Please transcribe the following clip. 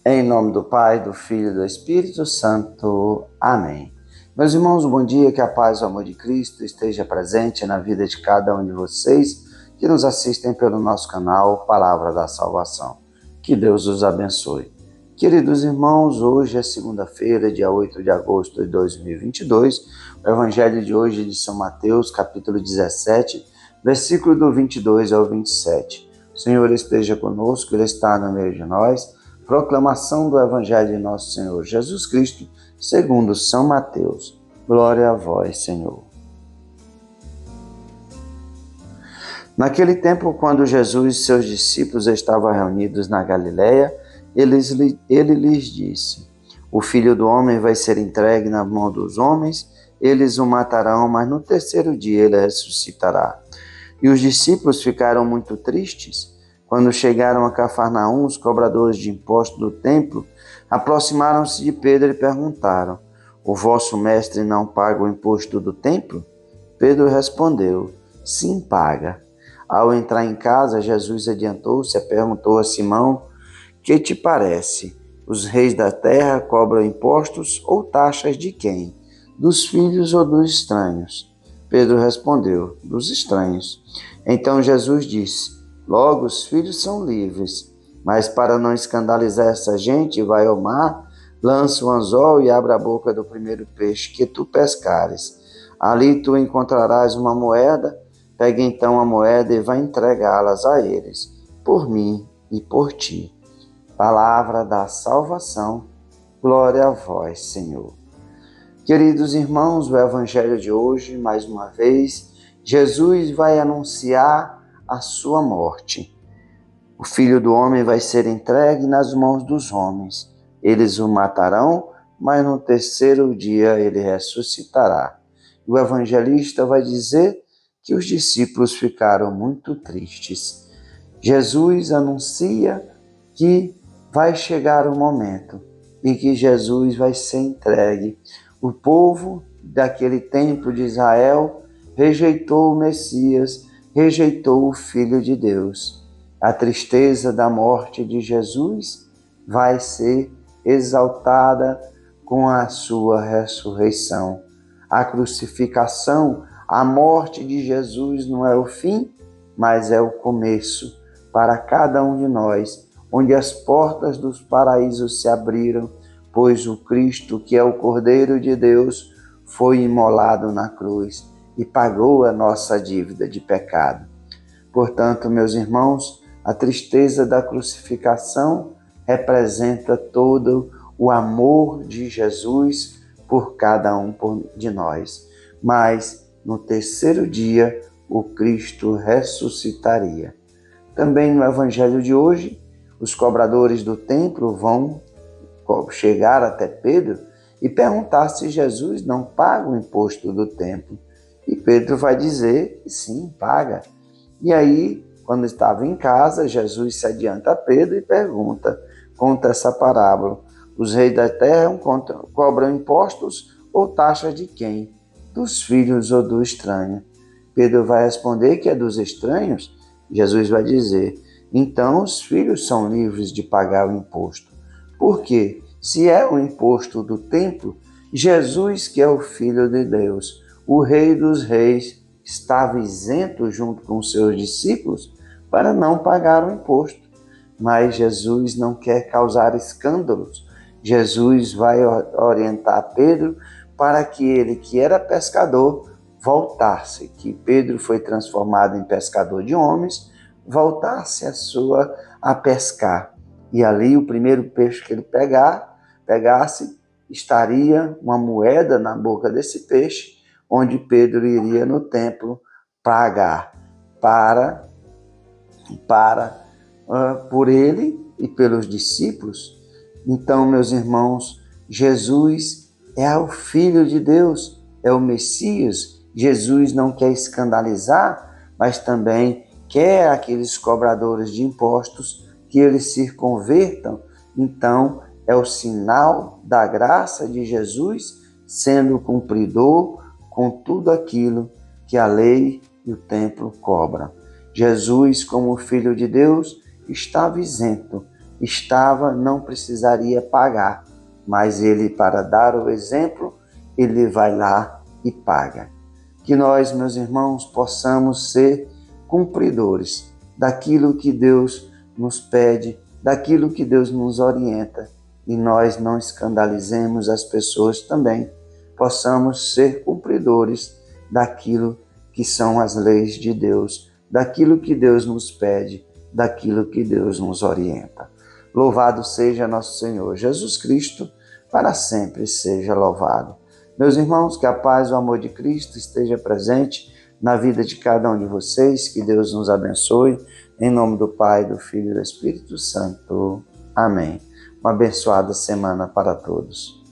Em nome do Pai, do Filho e do Espírito Santo. Amém. Meus irmãos, bom dia, que a paz e o amor de Cristo esteja presente na vida de cada um de vocês que nos assistem pelo nosso canal Palavra da Salvação. Que Deus os abençoe. Queridos irmãos, hoje é segunda-feira, dia 8 de agosto de 2022. O Evangelho de hoje é de São Mateus, capítulo 17, versículo do 22 ao 27. O Senhor esteja conosco, Ele está no meio de nós. Proclamação do Evangelho de Nosso Senhor Jesus Cristo, segundo São Mateus. Glória a vós, Senhor. Naquele tempo, quando Jesus e seus discípulos estavam reunidos na Galileia, ele lhes disse: O Filho do Homem vai ser entregue na mão dos homens, eles o matarão, mas no terceiro dia ele ressuscitará. E os discípulos ficaram muito tristes. Quando chegaram a Cafarnaum, os cobradores de impostos do templo aproximaram-se de Pedro e perguntaram: O vosso mestre não paga o imposto do templo? Pedro respondeu: Sim, paga. Ao entrar em casa, Jesus adiantou-se e perguntou a Simão: Que te parece? Os reis da terra cobram impostos ou taxas de quem? Dos filhos ou dos estranhos? Pedro respondeu: Dos estranhos. Então Jesus disse: Logo, os filhos são livres, mas para não escandalizar essa gente, vai ao mar, lança o anzol e abre a boca do primeiro peixe que tu pescares. Ali tu encontrarás uma moeda, pega então a moeda e vai entregá-las a eles, por mim e por ti. Palavra da salvação, glória a vós, Senhor. Queridos irmãos, o Evangelho de hoje, mais uma vez, Jesus vai anunciar a sua morte. O Filho do Homem vai ser entregue nas mãos dos homens. Eles o matarão, mas no terceiro dia ele ressuscitará. O evangelista vai dizer que os discípulos ficaram muito tristes. Jesus anuncia que vai chegar o momento e que Jesus vai ser entregue. O povo daquele tempo de Israel rejeitou o Messias, rejeitou o Filho de Deus. A tristeza da morte de Jesus vai ser exaltada com a sua ressurreição. A crucificação, a morte de Jesus não é o fim, mas é o começo para cada um de nós, onde as portas dos paraísos se abriram, pois o Cristo, que é o Cordeiro de Deus, foi imolado na cruz e pagou a nossa dívida de pecado. Portanto, meus irmãos, a tristeza da crucificação representa todo o amor de Jesus por cada um de nós. Mas, no terceiro dia, o Cristo ressuscitaria. Também no Evangelho de hoje, os cobradores do templo vão chegar até Pedro e perguntar se Jesus não paga o imposto do templo. E Pedro vai dizer que sim, paga. E aí, quando estava em casa, Jesus se adianta a Pedro e conta essa parábola. Os reis da terra cobram impostos ou taxas de quem? Dos filhos ou do estranho? Pedro vai responder que é dos estranhos. Jesus vai dizer: então os filhos são livres de pagar o imposto. Por quê? Se é o imposto do templo, Jesus, que é o Filho de Deus, o Rei dos Reis, estava isento junto com seus discípulos para não pagar o imposto. Mas Jesus não quer causar escândalos. Jesus vai orientar Pedro para que ele, que era pescador, voltasse, que Pedro foi transformado em pescador de homens, voltasse a pescar. E ali o primeiro peixe que ele pegasse, estaria uma moeda na boca desse peixe, onde Pedro iria no templo pagar por ele e pelos discípulos. Então, meus irmãos, Jesus é o Filho de Deus, é o Messias. Jesus não quer escandalizar, mas também quer aqueles cobradores de impostos que eles se convertam. Então, é o sinal da graça de Jesus sendo cumpridor com tudo aquilo que a lei e o templo cobram. Jesus, como Filho de Deus, estava isento estava, não precisaria pagar, mas ele, para dar o exemplo, ele vai lá e paga. Que nós, meus irmãos, possamos ser cumpridores daquilo que Deus nos pede, daquilo que Deus nos orienta, e nós não escandalizemos as pessoas também, possamos ser cumpridores daquilo que são as leis de Deus, daquilo que Deus nos pede, daquilo que Deus nos orienta. Louvado seja nosso Senhor Jesus Cristo, para sempre seja louvado. Meus irmãos, que a paz e o amor de Cristo esteja presente na vida de cada um de vocês, que Deus nos abençoe, em nome do Pai, do Filho e do Espírito Santo. Amém. Uma abençoada semana para todos.